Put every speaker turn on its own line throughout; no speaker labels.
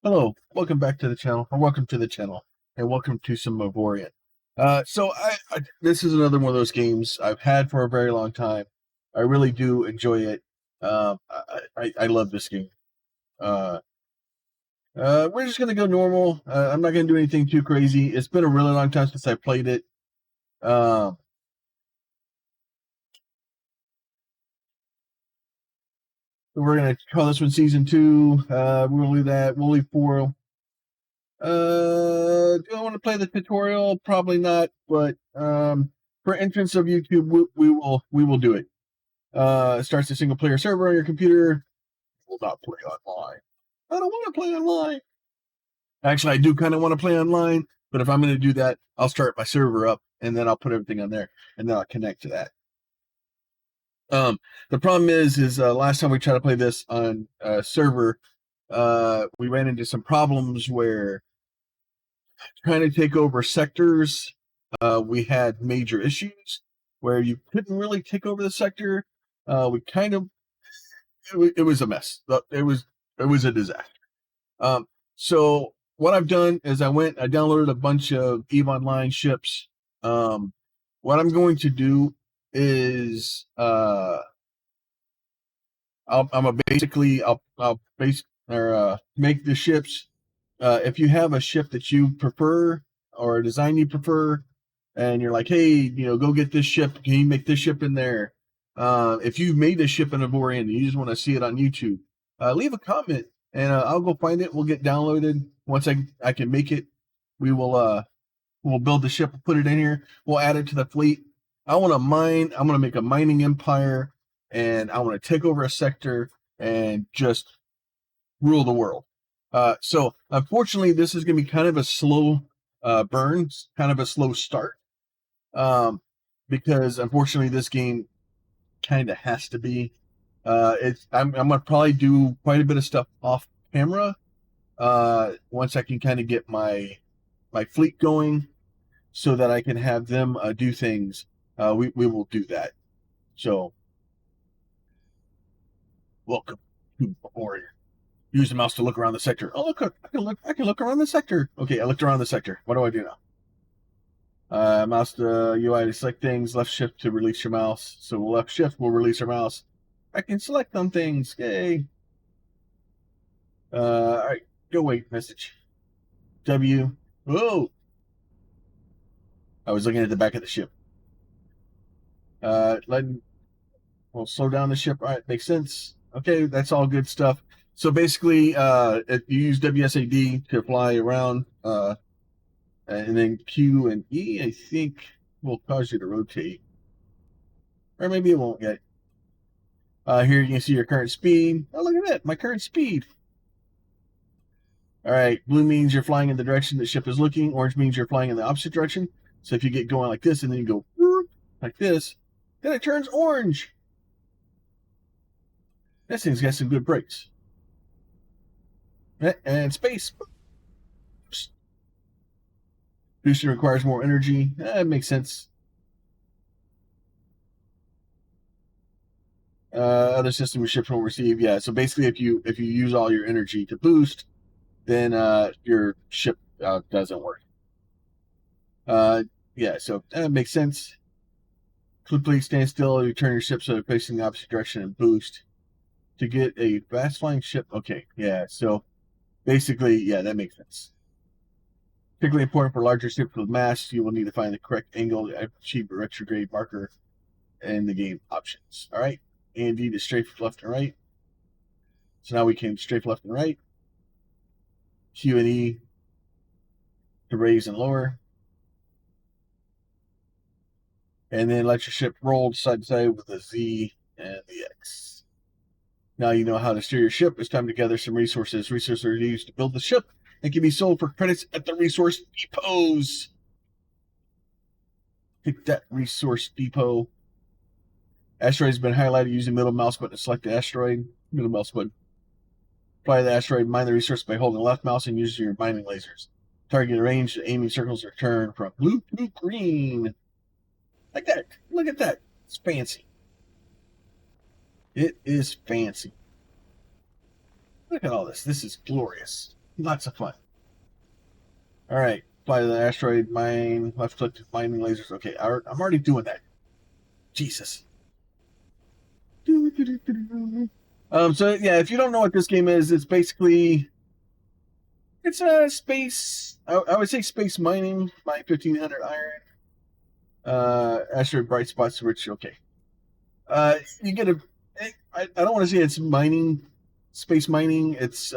Hello, welcome back to the channel, or welcome to the channel, and welcome to some Avorion. This is another one of those games I've had for a very long time. I really do enjoy it. I love this game. Uh, we're just gonna go normal. I'm not gonna do anything too crazy. It's been a really long time since I played it. Um, we're gonna call this one Season 2. We'll leave that. We'll leave 4. Do I want to play the tutorial? Probably not, but for entrance of YouTube, we will do it. It starts a single player server on your computer. Will not play online. I don't want to play online. Actually, I do kind of want to play online, but if I'm going to do that, I'll start my server up and then I'll put everything on there and then I'll connect to that. The problem is last time we tried to play this on server, we ran into some problems where trying to take over sectors, we had major issues where you couldn't really take over the sector. We kind of it was a mess. It was a disaster. So what I've done is I downloaded a bunch of EVE Online ships. What I'm going to do is I'll make the ships. If you have a ship that you prefer or a design you prefer, and you're like, hey, go get this ship. Can you make this ship in there? If you've made this ship in Avorion and you just want to see it on YouTube, leave a comment and I'll go find it. We'll get downloaded. Once I can make it, we'll build the ship, put it in here. We'll add it to the fleet. I want to mine. I'm going to make a mining empire, and I want to take over a sector and just rule the world. So unfortunately, this is going to be kind of a slow burn, kind of a slow start, because unfortunately, this game kind of has to be. I'm going to probably do quite a bit of stuff off camera once I can kind of get my fleet going, so that I can have them do things. We will do that. So welcome to Warrior. Use the mouse to look around the sector. Oh, look! I can look around the sector. Okay, I looked around the sector. What do I do now? Mouse to UI to select things. Left shift to release your mouse. So left shift will release our mouse. I can select on things. Yay! All right, go wait. Message. W. Whoa! I was looking at the back of the ship. We'll slow down the ship. All right, makes sense. Okay, that's all good stuff. So basically, you use WSAD to fly around, and then Q and E, I think, will cause you to rotate. Or maybe it won't yet. Here you can see your current speed. Oh, look at that, my current speed. All right, blue means you're flying in the direction the ship is looking. Orange means you're flying in the opposite direction. So if you get going like this and then you go like this, then it turns orange. This thing's got some good brakes. And space. Boosting requires more energy. It makes sense. Other system with ships won't receive. Yeah, so basically, if you use all your energy to boost, then your ship doesn't work. Yeah, so that makes sense. Please stand still. You turn your ship so they're facing the opposite direction and boost to get a fast flying ship. Okay, yeah. So basically, yeah, that makes sense. Particularly important for larger ships with mass, you will need to find the correct angle to achieve a retrograde marker in the game options. All right, A and D to strafe left and right. So now we can strafe left and right. Q and E to raise and lower. And then let your ship roll side to side with the Z and the X. Now you know how to steer your ship. It's time to gather some resources. Resources are used to build the ship and can be sold for credits at the resource depots. Pick that resource depot. Asteroid has been highlighted using middle mouse button to select the asteroid. Middle mouse button. Apply the asteroid, mine the resource by holding the left mouse and using your mining lasers. Target range, aiming circles return from blue to green. Like that. Look at that. It's fancy. It is fancy. Look at all this. This is glorious. Lots of fun. All right, fly to the asteroid, mine, left click to mining lasers. Okay, I'm already doing that. Jesus. So yeah, if you don't know what this game is, it's basically it's a space. I would say space mining, mine 1500 iron. Asteroid bright spots rich. Okay. You get a. I don't want to say it's mining, space mining. It's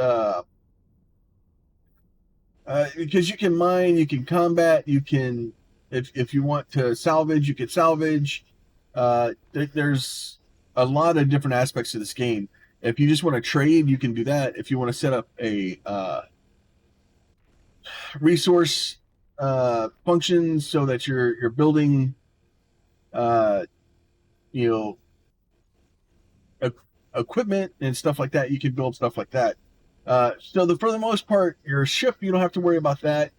because you can mine, you can combat, you can if you want to salvage, you can salvage. There's a lot of different aspects to this game. If you just want to trade, you can do that. If you want to set up a resource function so that you're building, uh, you know, e- equipment and stuff like that, you can build stuff like that. For the most part, your ship, you don't have to worry about that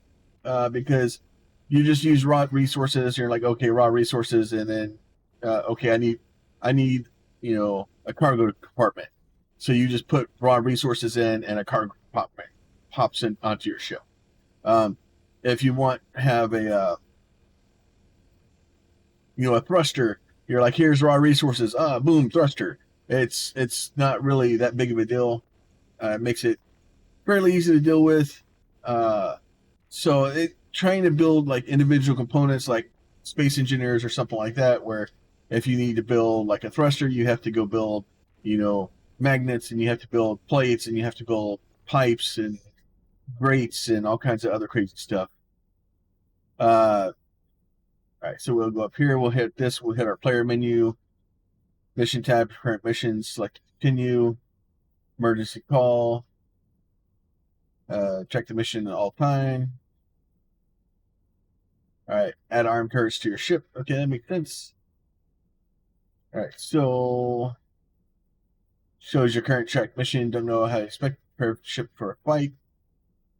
because you just use raw resources. You're like, okay, raw resources, and then okay, I need a cargo compartment. So you just put raw resources in, and a cargo compartment pops in onto your ship. If you want to have a thruster, you're like, here's raw resources. Boom, thruster. It's not really that big of a deal. It makes it fairly easy to deal with. Trying to build like individual components like space engineers or something like that, where if you need to build like a thruster, you have to go build, magnets, and you have to build plates, and you have to build pipes and grates and all kinds of other crazy stuff. All right, so we'll go up here. We'll hit this. We'll hit our player menu, mission tab, current missions, select continue, emergency call, check the mission all time. All right, add armed turrets to your ship. Okay, that makes sense. All right, so shows your current track mission. Don't know how to expect prepare ship for a fight.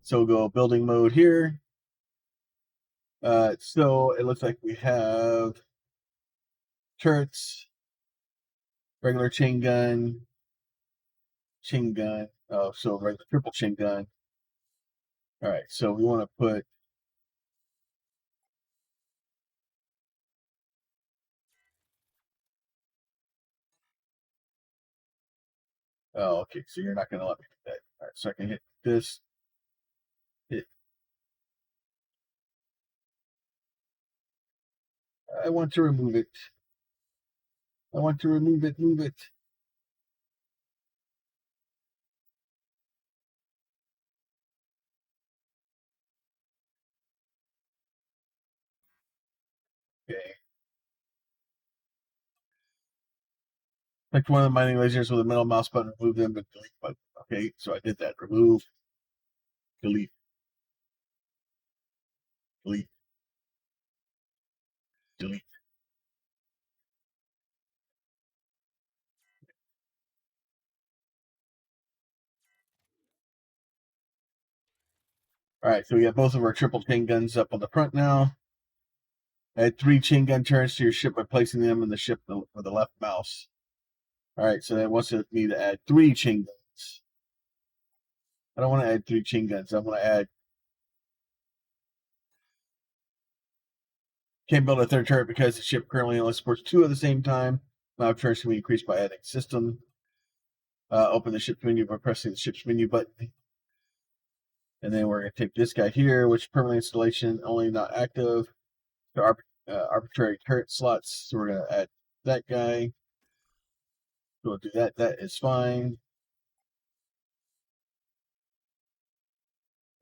So we'll go building mode here. So it looks like we have turrets, regular chain gun. Oh, so regular triple chain gun. All right, so we want to put. Oh, okay. So you're not going to let me do that. All right, so I can hit this. Hit. I want to remove it. I want to remove it. Move it. Okay. Select one of the mining lasers with a middle mouse button. Remove them with delete button. Okay, so I did that. Remove. Delete. Delete. Delete. All right, so we have both of our triple chain guns up on the front now. Add 3 chain gun turrets to your ship by placing them in the ship with the left mouse. All right, so that wants me to add 3 chain guns. I don't want to add 3 chain guns. I want to add. Can't build a third turret because the ship currently only supports 2 at the same time. Amount of turrets can be increased by adding system. Open the ship menu by pressing the ship's menu button. And then we're going to take this guy here, which permanent installation, only not active. To arbitrary turret slots. So we're going to add that guy. We'll do that. That is fine.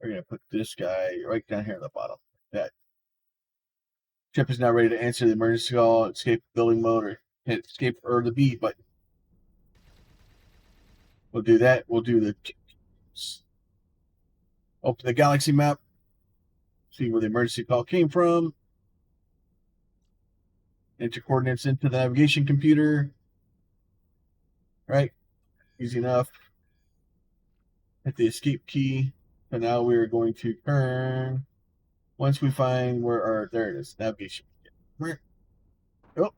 We're going to put this guy right down here at the bottom. That ship is now ready to answer the emergency call, escape building mode, or hit escape or the B button. We'll do that. We'll do the open the galaxy map, see where the emergency call came from, enter coordinates into the navigation computer. Right, easy enough. Hit the escape key. And now we're going to turn. Once we find where our there it is, navigation. Oh,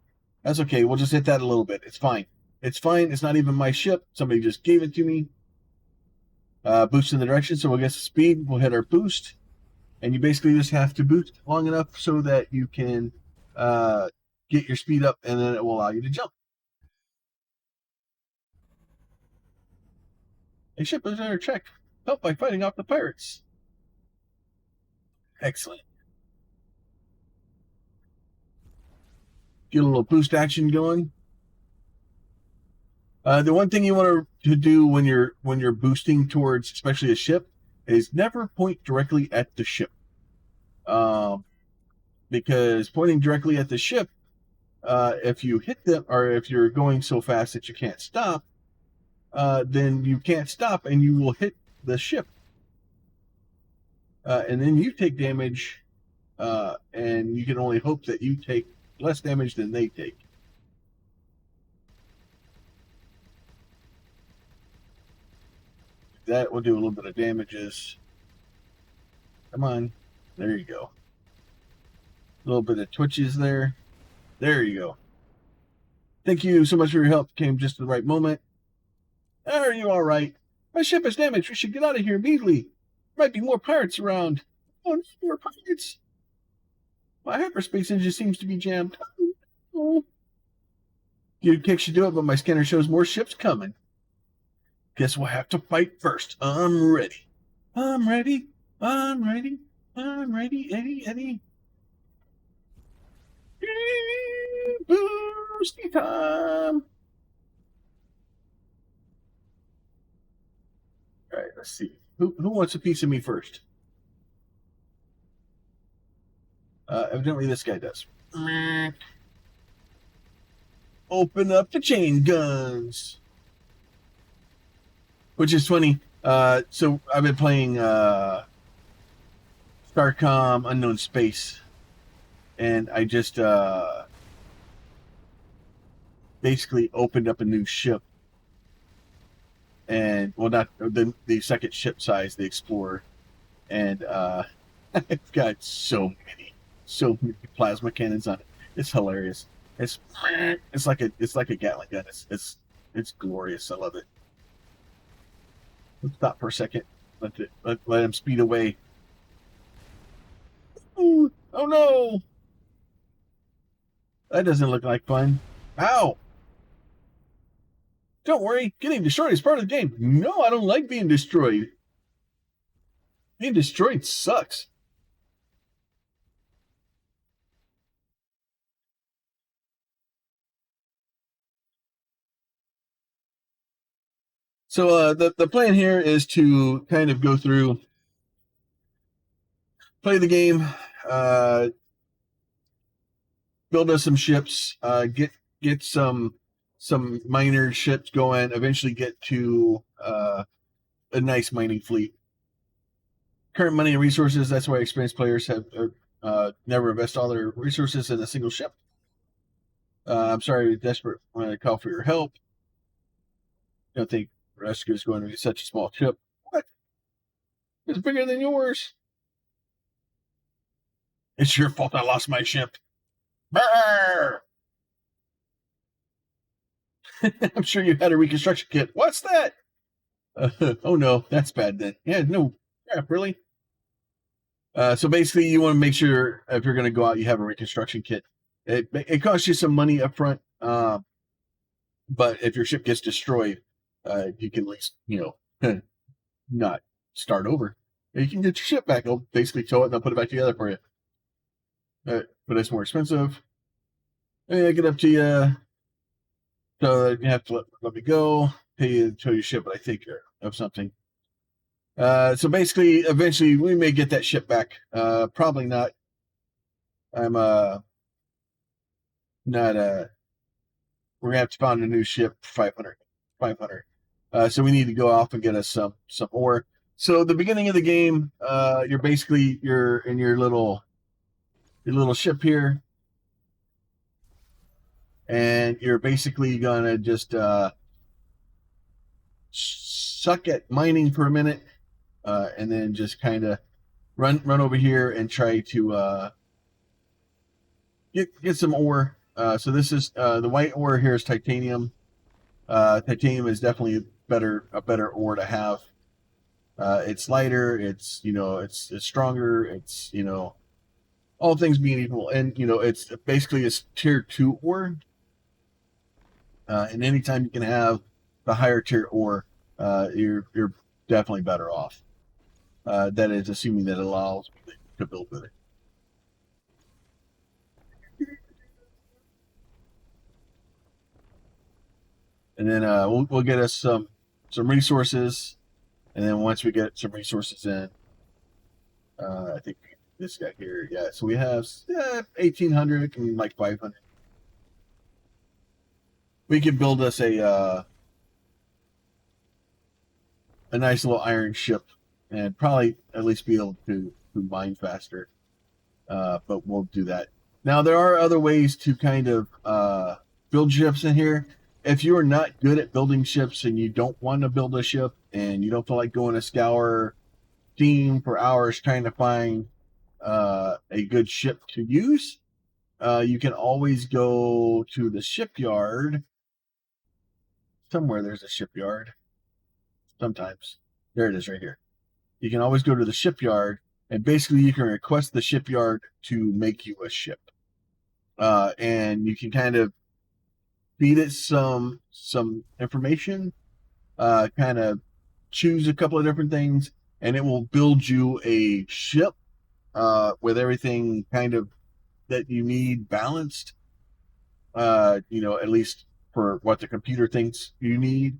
that's okay. We'll just hit that a little bit. It's fine. It's fine. It's not even my ship. Somebody just gave it to me. boost in the direction, so we'll get some speed. We'll hit our boost, and you basically just have to boost long enough so that you can get your speed up, and then it will allow you to jump. A ship is under attack. Help by fighting off the pirates. Excellent. Get a little boost action going. The one thing you want to do when you're boosting towards, especially a ship, is never point directly at the ship, because pointing directly at the ship, if you hit them, or if you're going so fast that you can't stop, then you can't stop and you will hit the ship, and then you take damage, and you can only hope that you take less damage than they take. That will do a little bit of damages. Come on. There you go. A little bit of twitches there. There you go. Thank you so much for your help. Came just at the right moment. Are you all right? My ship is damaged. We should get out of here immediately. There might be more pirates around. Oh, more pirates. My hyperspace engine seems to be jammed. Oh. You kick should do it, but my scanner shows more ships coming. Guess we'll have to fight first. I'm ready. I'm ready. I'm ready. I'm ready. Eddie. Boosty time. All right, let's see. Who wants a piece of me first? Evidently this guy does. Open up the chain guns. Which is funny. So I've been playing Starcom Unknown Space, and I just basically opened up a new ship, and well, not the second ship size, the Explorer, and I've got so many plasma cannons on it. It's hilarious. It's like a Gatling gun. It's glorious. I love it. Let's stop for a second. Let him speed away. Ooh, oh no! That doesn't look like fun. Ow! Don't worry, getting destroyed is part of the game. No, I don't like being destroyed. Being destroyed sucks. So the plan here is to kind of go through, play the game, build us some ships, get some minor ships going, eventually get to a nice mining fleet. Current money and resources, that's why experienced players have never invest all their resources in a single ship. I'm sorry, desperate when I call for your help. Don't think rescue is going to be such a small ship. What? It's bigger than yours. It's your fault I lost my ship. Brr! I'm sure you had a reconstruction kit. What's that? Oh no, that's bad then. Yeah, no, really. So basically, you want to make sure if you're going to go out, you have a reconstruction kit. It costs you some money up front, but if your ship gets destroyed, you can at least not start over. You can get your ship back. They'll basically tow it and they'll put it back together for you. But it's more expensive. I get up to you. So you have to let me go, pay you to tow your ship, but I take care of something. So basically, eventually, we may get that ship back. Probably not. I'm not. We're gonna have to find a new ship for 500. So we need to go off and get us some ore. So the beginning of the game, you're in your little ship here, and you're basically gonna just suck at mining for a minute, and then just kind of run over here and try to get some ore. So this is the white ore here is titanium. Titanium is definitely a better ore to have. It's lighter. It's stronger. It's all things being equal, and it's basically a tier 2 ore. And anytime you can have the higher tier ore, you're definitely better off. That is assuming that it allows me to build with it. And then we'll get us some resources, and then once we get some resources in, I think this guy here, yeah. So we have 1,800 and like 500. We could build us a nice little iron ship, and probably at least be able to mine faster. But we'll do that. Now there are other ways to kind of build ships in here. If you are not good at building ships and you don't want to build a ship and you don't feel like going to scour Steam for hours trying to find a good ship to use, you can always go to the shipyard. Somewhere there's a shipyard. Sometimes. There it is right here. You can always go to the shipyard, and basically you can request the shipyard to make you a ship. And you can kind of feed it some information, kind of choose a couple of different things, and it will build you a ship with everything kind of that you need balanced. At least for what the computer thinks you need.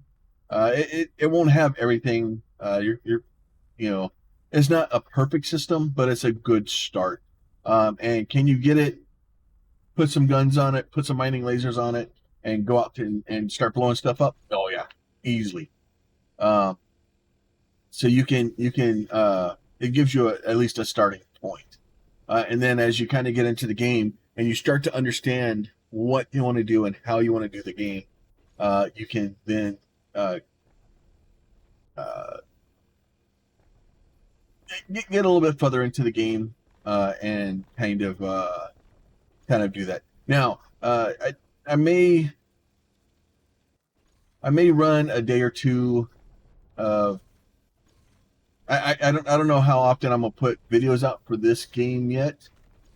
It won't have everything. It's not a perfect system, but it's a good start. And can you get it? Put some guns on it, put some mining lasers on it, and go out and start blowing stuff up. Oh yeah, easily. So you can it gives you at least a starting point. And then as you kind of get into the game and you start to understand what you want to do and how you want to do the game, you can then get a little bit further into the game and kind of do that. Now, I may run a day or two of. I don't know how often I'm gonna put videos out for this game yet.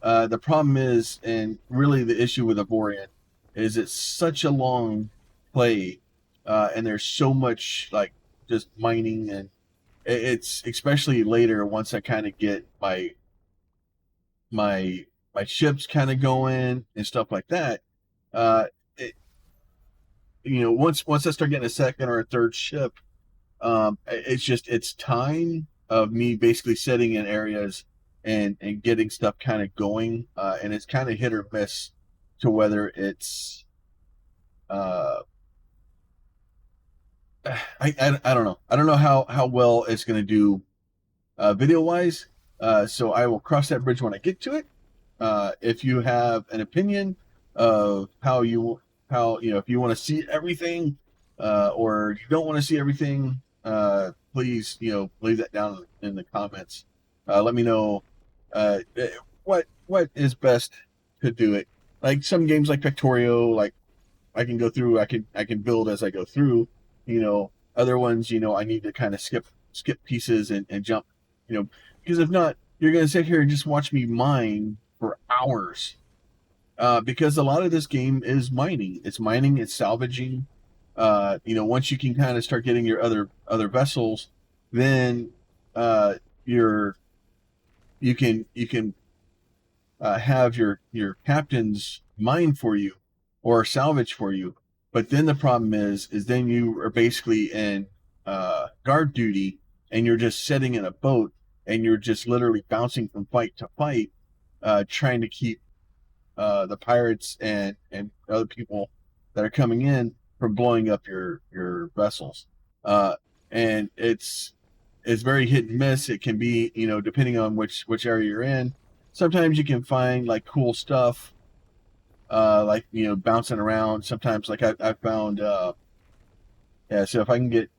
The problem is, and really the issue with Avorion, is it's such a long play, and there's so much like just mining, and it's especially later once I kind of get my ships kind of going and stuff like that. It, once I start getting a second or a third ship, it's time of me basically setting in areas and getting stuff kind of going, and it's kind of hit or miss to whether it's I don't know. I don't know how well it's going to do video wise. So I will cross that bridge when I get to it. If you have an opinion of how if you want to see everything, or you don't want to see everything, please leave that down in the comments. Let me know what is best to do it. Like some games like Factorio, like I can go through, I can build as I go through. Other ones, I need to kind of skip pieces and jump, because if not, you're gonna sit here and just watch me mine for hours. Because a lot of this game is mining. It's mining, it's salvaging. Once you can kind of start getting your other vessels, then you can have your captains mine for you or salvage for you. But then the problem is then you are basically in guard duty, and you're just sitting in a boat, and you're just literally bouncing from fight to fight, trying to keep the pirates and other people that are coming in from blowing up your vessels. And it's very hit and miss. It can be, depending on which area you're in. Sometimes you can find like cool stuff, like bouncing around. Sometimes, like I found, yeah. So if I can get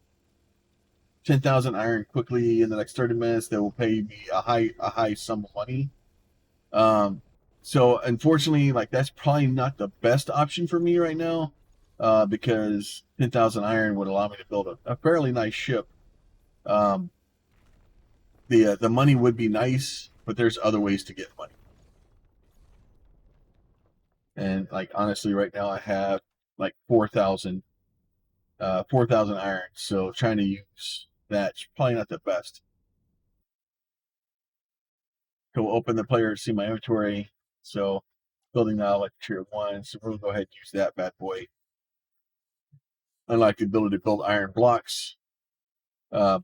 10,000 iron quickly in the next 30 minutes, they will pay me a high sum of money. So unfortunately, like that's probably not the best option for me right now, because 10,000 iron would allow me to build a fairly nice ship. the money would be nice, but there's other ways to get money. And like honestly, right now I have like 4,000 iron. So trying to use that's probably not the best. So we'll open the player to see my inventory. So building now like tier 1. So we'll go ahead and use that bad boy. Unlike the ability to build iron blocks, I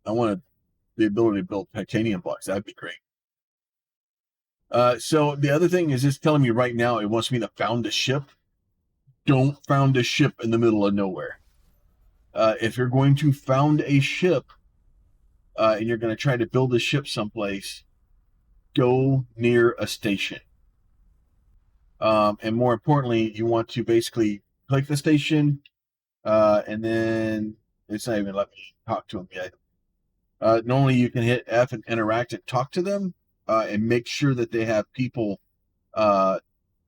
wanted the ability to build titanium blocks. That'd be great. So the other thing is it's telling me right now it wants me to found a ship. Don't found a ship in the middle of nowhere. If you're going to found a ship and you're going to try to build a ship someplace, go near a station. And more importantly, you want to basically click the station, and then it's not even let me talk to them yet. Normally, you can hit F and interact and talk to them, and make sure that they have people.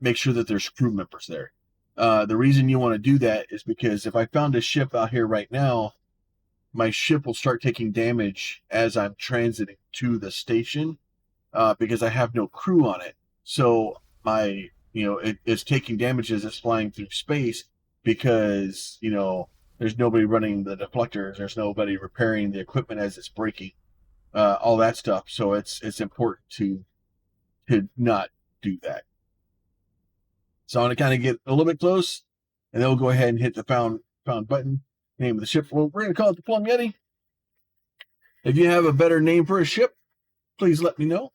Make sure that there's crew members there. The reason you want to do that is because if I found a ship out here right now, my ship will start taking damage as I'm transiting to the station, because I have no crew on it. So my, it's taking damage as it's flying through space because, there's nobody running the deflectors. There's nobody repairing the equipment as it's breaking, all that stuff. So it's important to not do that. So I'm going to kind of get a little bit close, and then we'll go ahead and hit the found button. Name of the ship. Well, we're going to call it the PlumYeti. If you have a better name for a ship, please let me know.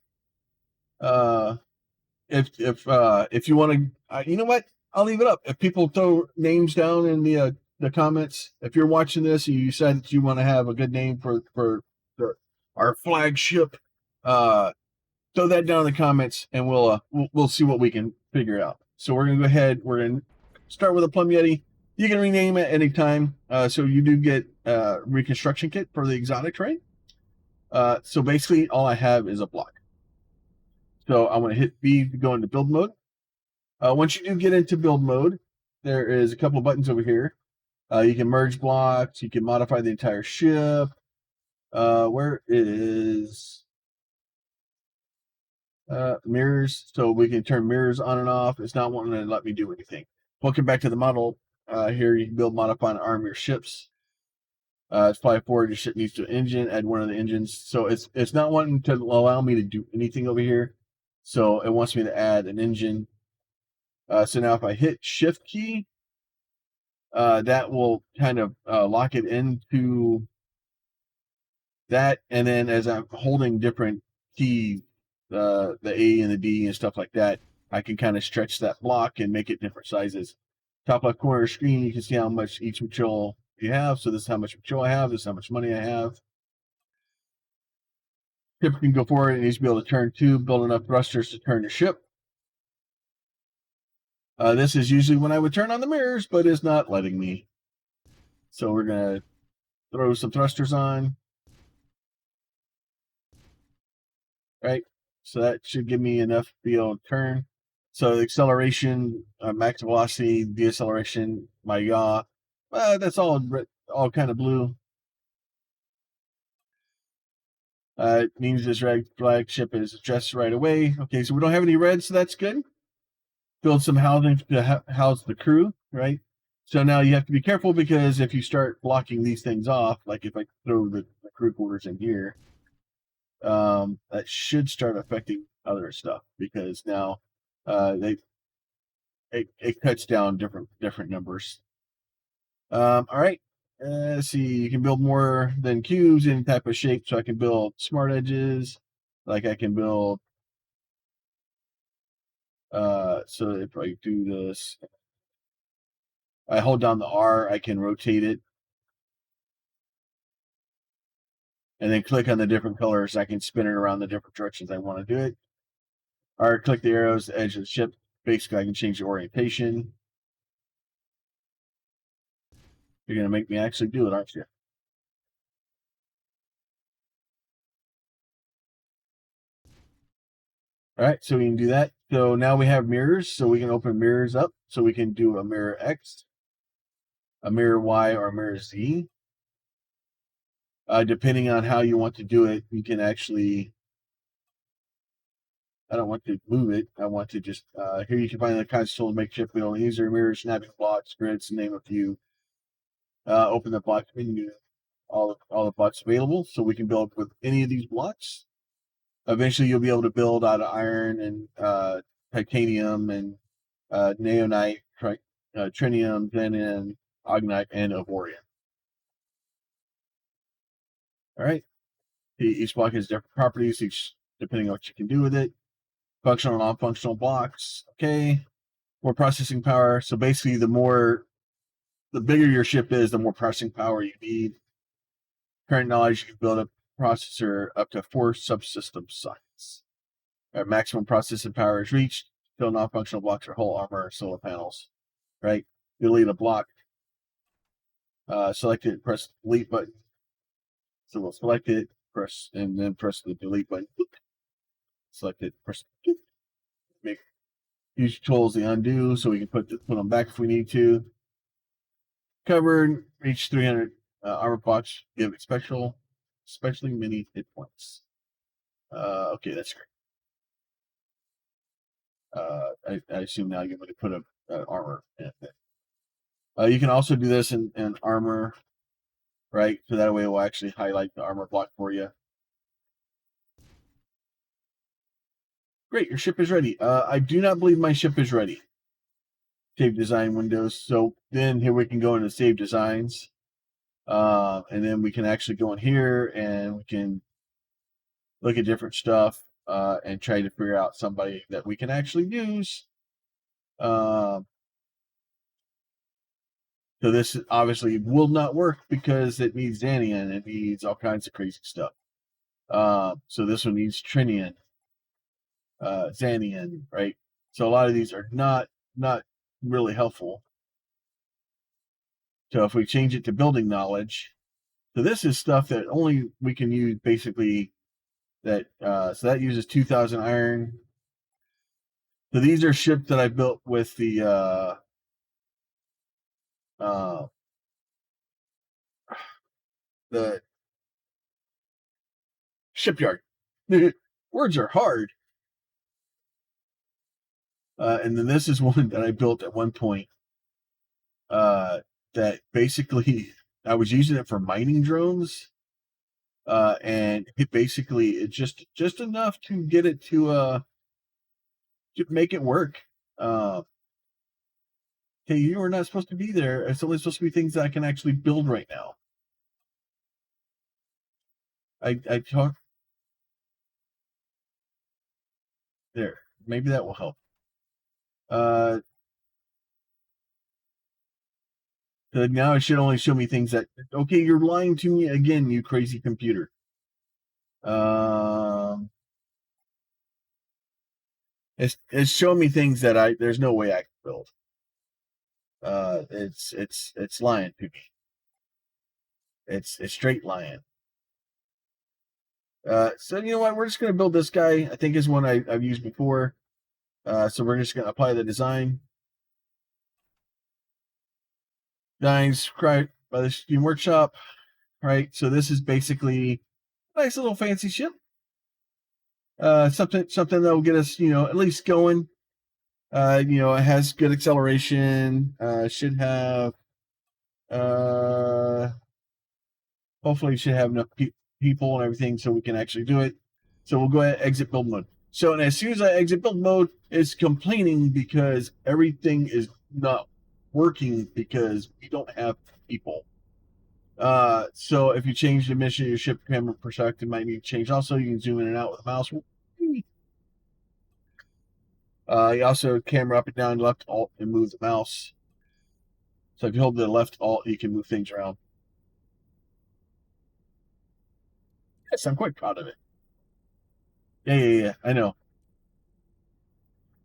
If you want to, you know what? I'll leave it up. If people throw names down in the comments, if you're watching this and you decide that you want to have a good name for our flagship, throw that down in the comments, and we'll see what we can figure out. So we're gonna go ahead. We're gonna start with a PlumYeti. You can rename it any time. So you do get reconstruction kit for the exotic terrain. So basically, all I have is a block. So I'm going to hit B to go into build mode. Once you do get into build mode, there is a couple of buttons over here. You can merge blocks. You can modify the entire ship. Where is mirrors? So we can turn mirrors on and off. It's not wanting to let me do anything. Welcome back to the model. Here you can build, modify, and arm your ships. It's fly forward. Your ship needs to engine. Add one of the engines. So it's not wanting to allow me to do anything over here. So it wants me to add an engine. So now if I hit shift key, that will kind of lock it into that. And then as I'm holding different keys, the A and the D and stuff like that, I can kind of stretch that block and make it different sizes. Top left corner of the screen, you can see how much each material you have. So this is how much material I have. This is how much money I have. Ship can go forward. It needs to be able to turn two, build enough thrusters to turn the ship. This is usually when I would turn on the mirrors, but it's not letting me. So we're going to throw some thrusters on. Right? So that should give me enough to be able to turn. So the acceleration, max velocity, deceleration, my yaw, that's all kind of blue. It means this flagship is addressed right away. Okay, so we don't have any red, so that's good. Build some housing to house the crew, right? So now you have to be careful because if you start blocking these things off, like if I throw the crew quarters in here, that should start affecting other stuff because now it cuts down different numbers. All right. Let's see. You can build more than cubes, any type of shape. So I can build smart edges, like I can build. So if I do this, I hold down the R, I can rotate it, and then click on the different colors. I can spin it around the different directions I want to do it. Or click the arrows, the edge of the ship. Basically, I can change the orientation. You're going to make me actually do it, aren't you? All right, so we can do that. So now we have mirrors, so we can open mirrors up. So we can do a mirror X, a mirror Y, or a mirror Z. Depending on how you want to do it, you can actually. I don't want to move it. I want to just here you can find the kinds of tools to make ship wheel, user mirrors, snapping blocks, grids, to name a few. Open the block menu, all the blocks available, so we can build with any of these blocks. Eventually, you'll be able to build out of iron and titanium and neonite, trinium, xenon, ognite, and avorion. All right. Each block has different properties, each depending on what you can do with it. Functional and non-functional blocks. Okay. More processing power. So basically, the bigger your ship is, the more processing power you need. Current knowledge, you can build a processor up to 4 subsystem size. Maximum processing power is reached. Fill non-functional blocks or whole armor or solar panels. Right? Delete a block. Select it, press the delete button. So we'll select it, press, and then press the delete button. Select it, press. Make use tools the undo, so we can put them back if we need to. Covered, reach 300 armor blocks. Give it especially many hit points. Okay, that's great. I assume now you're going to put a armor in it. You can also do this in armor, right? So that way it will actually highlight the armor block for you. Great, your ship is ready. I do not believe my ship is ready. Save design windows. So then here we can go into save designs. And then we can actually go in here and we can look at different stuff and try to figure out somebody that we can actually use. So this obviously will not work because it needs Xanian. It needs all kinds of crazy stuff. So this one needs Trinian, Xanian, right? So a lot of these are not really helpful. So if we change it to building knowledge, so this is stuff that only we can use basically. So that uses 2,000 iron. So these are ships that I built with the shipyard. Words are hard. And then this is one that I built at one point. That basically I was using it for mining drones. And it's just enough to get it to make it work. Hey, you are not supposed to be there. It's only supposed to be things that I can actually build right now. I talk there. Maybe that will help. Now it should only show me things that. Okay, you're lying to me again, you crazy computer. It's showing me things that there's no way I can build. It's lying to me. It's straight lying. So you know what? We're just gonna build this guy. I think is one I've used before. So we're just gonna apply the design. Designs right by the Steam Workshop. Right. So this is basically a nice little fancy ship. Something that will get us, at least going. It has good acceleration. Should have. Hopefully, should have enough people and everything so we can actually do it. So we'll go ahead and exit build mode. So and as soon as I exit build mode, it's complaining because everything is not working because we don't have people. So if you change the mission, your ship camera perspective might need to change. Also, you can zoom in and out with the mouse. You also camera up and down, left alt, and move the mouse. So if you hold the left alt, you can move things around. Yes, I'm quite proud of it. Yeah. I know.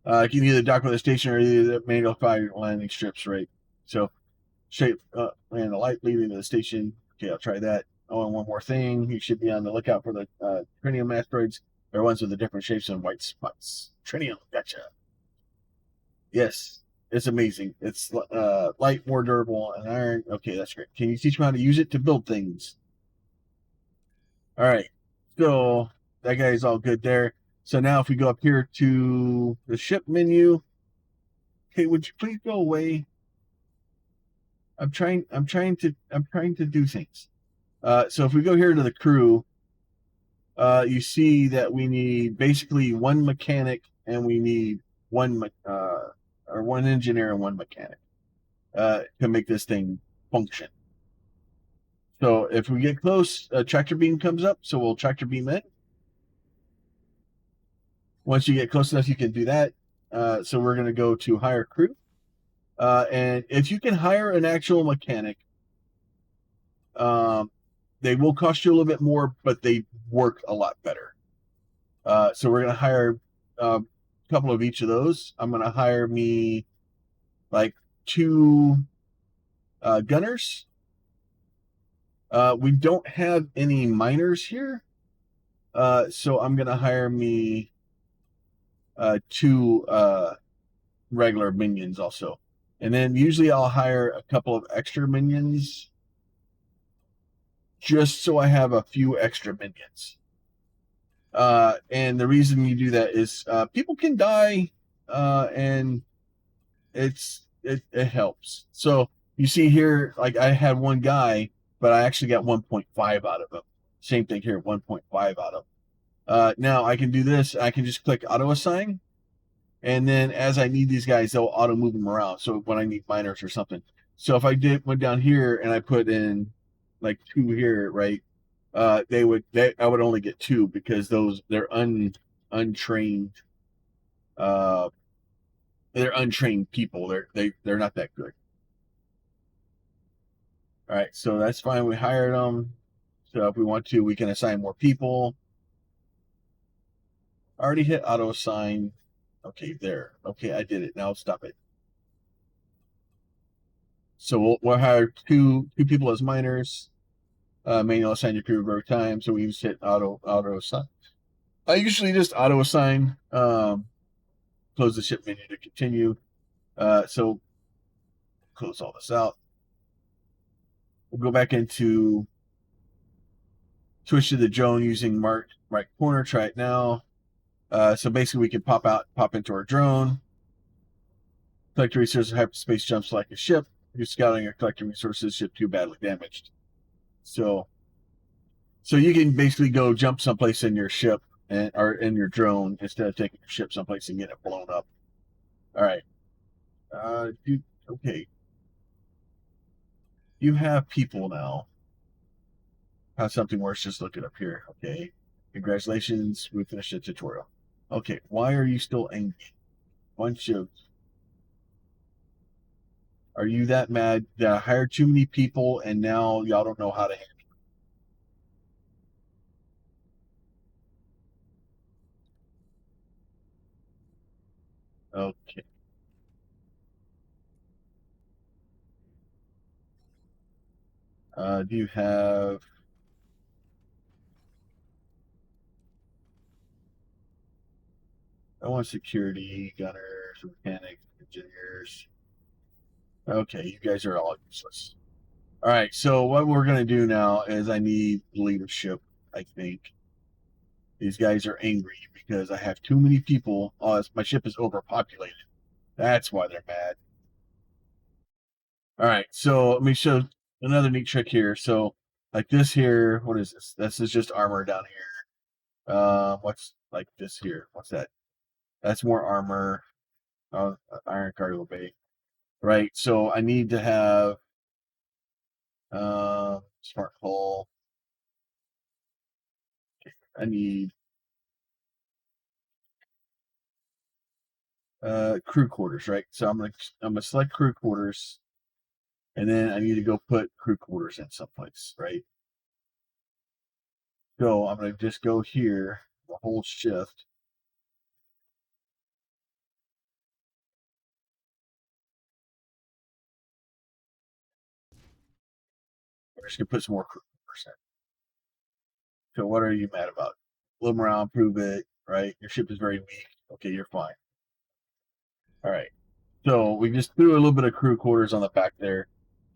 You can either dock with a station or either manual fire landing strips, right? So, shape land the light leading to the station. Okay, I'll try that. Oh, and one more thing. You should be on the lookout for the trinium asteroids. They're ones with the different shapes and white spots. Trinium, gotcha. Yes, it's amazing. It's light, more durable, and iron. Okay, that's great. Can you teach me how to use it to build things? All right. So that guy's all good there. So now if we go up here to the ship menu, okay, would you please go away? I'm trying to do things. So if we go here to the crew, you see that we need basically one mechanic and we need one engineer and one mechanic to make this thing function. So if we get close, a tractor beam comes up, so we'll tractor beam in. Once you get close enough, you can do that. So we're going to go to hire crew. And if you can hire an actual mechanic, they will cost you a little bit more, but they work a lot better. So we're going to hire a couple of each of those. I'm going to hire me like two gunners. We don't have any miners here. So I'm going to hire me two regular minions also. And then usually I'll hire a couple of extra minions just so I have a few extra minions. And the reason you do that is people can die, and it helps. So you see here, like I had one guy, but I actually got 1.5 out of him. Same thing here, 1.5 out of him. Now I can do this. I can just click auto assign, and then as I need these guys, they'll auto move them around. So when I need miners or something. So if I went down here and I put in like two here, right? I would only get two because they're untrained. Uh, they're untrained people. They're not that good. All right, so that's fine. We hired them. So if we want to, we can assign more people. Already hit auto assign. Okay, there. Okay, I did it. Now stop it. So we'll hire two people as miners. Manual assign your crew over time. So we just hit auto assign. I usually just auto assign. Close the ship menu to continue. So close all this out. We'll go back into switch to the drone using mark right corner. Try it now. So basically, we can pop into our drone, collect resources, hyperspace jumps like a ship. You're scouting or collecting resources, ship too badly damaged. So you can basically go jump someplace in your ship or in your drone instead of taking your ship someplace and get it blown up. All right. Okay. You have people now. Have something worse, just look it up here. Okay. Congratulations, we finished the tutorial. Okay, why are you still angry? Bunch of. Are you that mad that I hired too many people and now y'all don't know how to handle it? Okay. Do you have. I want security, gunners, mechanics, engineers. Okay, you guys are all useless. All right, so what we're going to do now is I need leadership, I think. These guys are angry because I have too many people. Oh, my ship is overpopulated. That's why they're mad. All right, so let me show another neat trick here. So, like this here, what is this? This is just armor down here. What's like this here? What's that? That's more armor. Iron cargo bay. Right. So I need to have smart hull. I need crew quarters, right? So I'm gonna select crew quarters, and then I need to go put crew quarters in someplace, right? So I'm gonna just go here, the whole shift. We're just gonna put some more crew quarters in. So what are you mad about? Load morale, prove it, right? Your ship is very weak. Okay, you're fine. All right. So we just threw a little bit of crew quarters on the back there,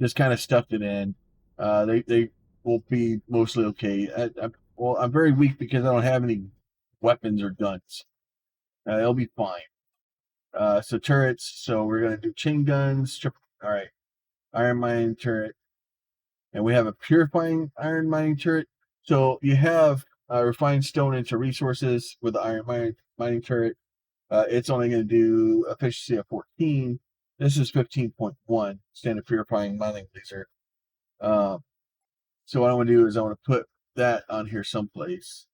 just kind of stuffed it in. They will be mostly okay. well, I'm very weak because I don't have any weapons or guns. It'll be fine. So turrets. So we're gonna do chain guns. All right, iron mining turret, and we have a purifying iron mining turret. So you have refined stone into resources with the iron mining turret. It's only going to do efficiency of 14. This is 15.1 standard purifying mining laser. So what I want to do is I want to put that on here someplace.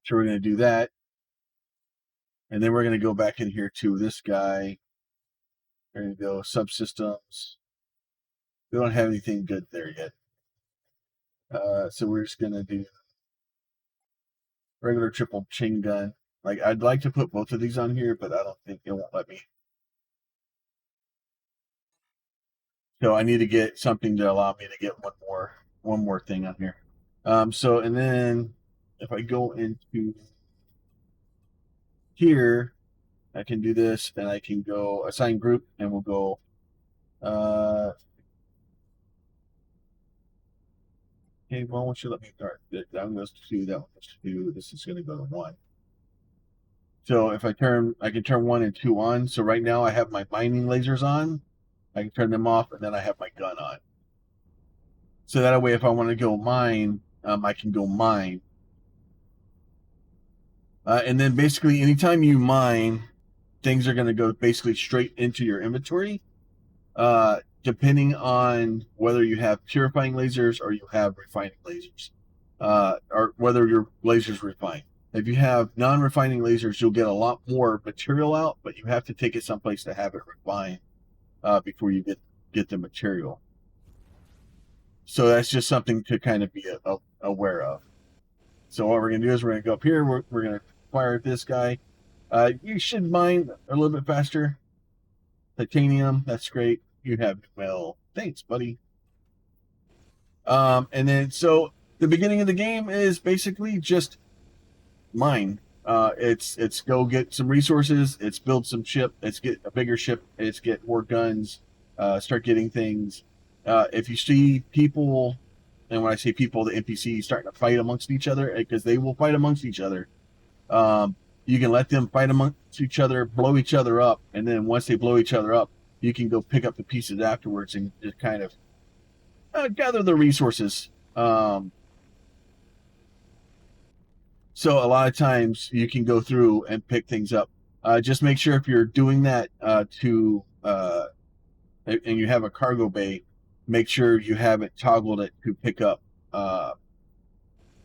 So we're going to do that. And then we're going to go back in here to this guy. We're going to go subsystems. We don't have anything good there yet. So we're just going to do regular triple chain gun. Like, I'd like to put both of these on here, but I don't think it won't let me. So I need to get something to allow me to get one more thing on here. So and then if I go into here, I can do this, and I can go assign group, and we'll go. Okay, well, what should let me start? That one goes to 2. That one goes to 2. This is going to go to 1. So if I can turn 1 and 2 on. So right now I have my mining lasers on. I can turn them off, and then I have my gun on. So that way, if I want to go mine, I can go mine. And then basically, anytime you mine, things are going to go basically straight into your inventory, depending on whether you have purifying lasers or you have refining lasers, or whether your lasers refine. If you have non-refining lasers, you'll get a lot more material out, but you have to take it someplace to have it refined before you get the material. So that's just something to kind of be aware of. So what we're going to do is we're going to go up here. We're going to fire this guy. You should mine a little bit faster. Titanium, that's great. You have, well, thanks, buddy. And then, so the beginning of the game is basically just mine. It's go get some resources. It's build some ship. It's get a bigger ship. It's get more guns. Start getting things. If you see people, and when I say people, the NPCs starting to fight amongst each other, because they will fight amongst each other. You can let them fight amongst each other, blow each other up, and then once they blow each other up, you can go pick up the pieces afterwards and just kind of gather the resources. So a lot of times you can go through and pick things up. Just make sure if you're doing that and you have a cargo bay, make sure you have it toggled it to pick up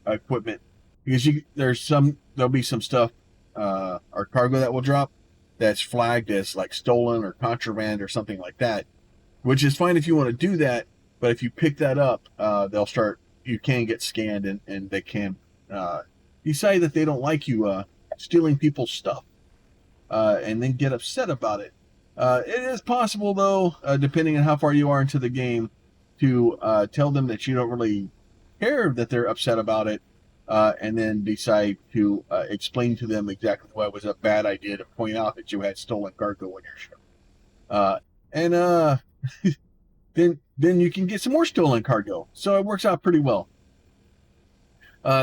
equipment, because there'll be some stuff or cargo that will drop that's flagged as like stolen or contraband or something like that, which is fine if you want to do that, but if you pick that up, you can get scanned, and they can decide that they don't like you stealing people's stuff, and then get upset about it. It is possible, though, depending on how far you are into the game, to tell them that you don't really care that they're upset about it, and then decide to explain to them exactly why it was a bad idea to point out that you had stolen cargo on your ship. And then you can get some more stolen cargo. So it works out pretty well.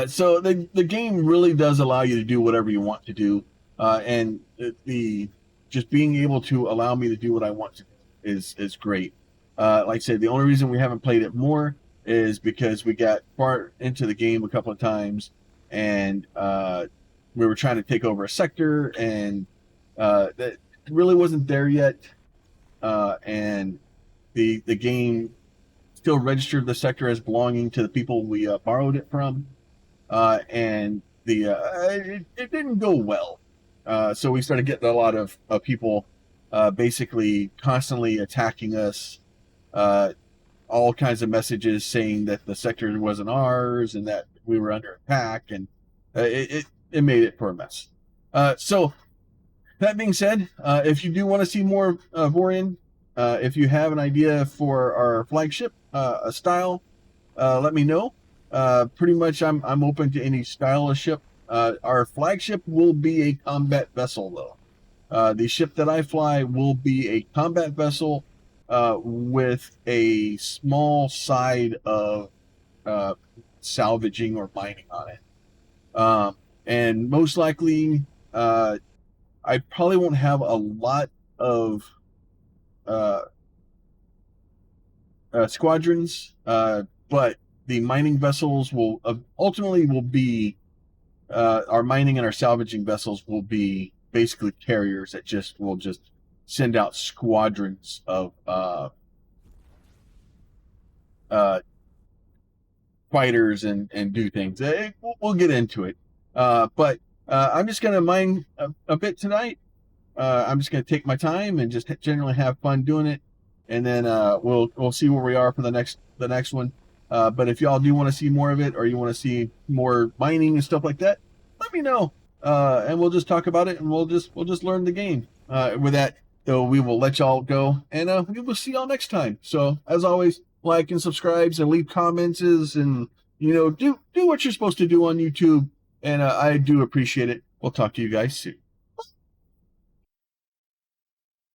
So the game really does allow you to do whatever you want to do, and the just being able to allow me to do what I want to do is great. Like I said, the only reason we haven't played it more is because we got far into the game a couple of times, and we were trying to take over a sector, and that really wasn't there yet, and the game still registered the sector as belonging to the people we borrowed it from, and it didn't go well. So we started getting a lot of people basically constantly attacking us, all kinds of messages saying that the sector wasn't ours and that we were under attack, and it made it for a mess. So that being said, if you do want to see more Avorion, if you have an idea for our flagship style, let me know. Pretty much I'm open to any style of ship. Our flagship will be a combat vessel, though. The ship that I fly will be a combat vessel with a small side of salvaging or mining on it. And most likely, I probably won't have a lot of uh, squadrons, but the mining vessels will ultimately will be our mining and our salvaging vessels will be basically carriers that will just send out squadrons of uh, fighters and do things. We'll get into it, but I'm just gonna mine a bit tonight. I'm just gonna take my time and just generally have fun doing it, and then we'll see where we are for the next one. But if y'all do want to see more of it, or you want to see more mining and stuff like that, let me know, and we'll just talk about it, and we'll just learn the game. With that, though, we will let y'all go, and we will see y'all next time. So as always, like and subscribes and leave comments, and do what you're supposed to do on YouTube, and I do appreciate it. We'll talk to you guys soon.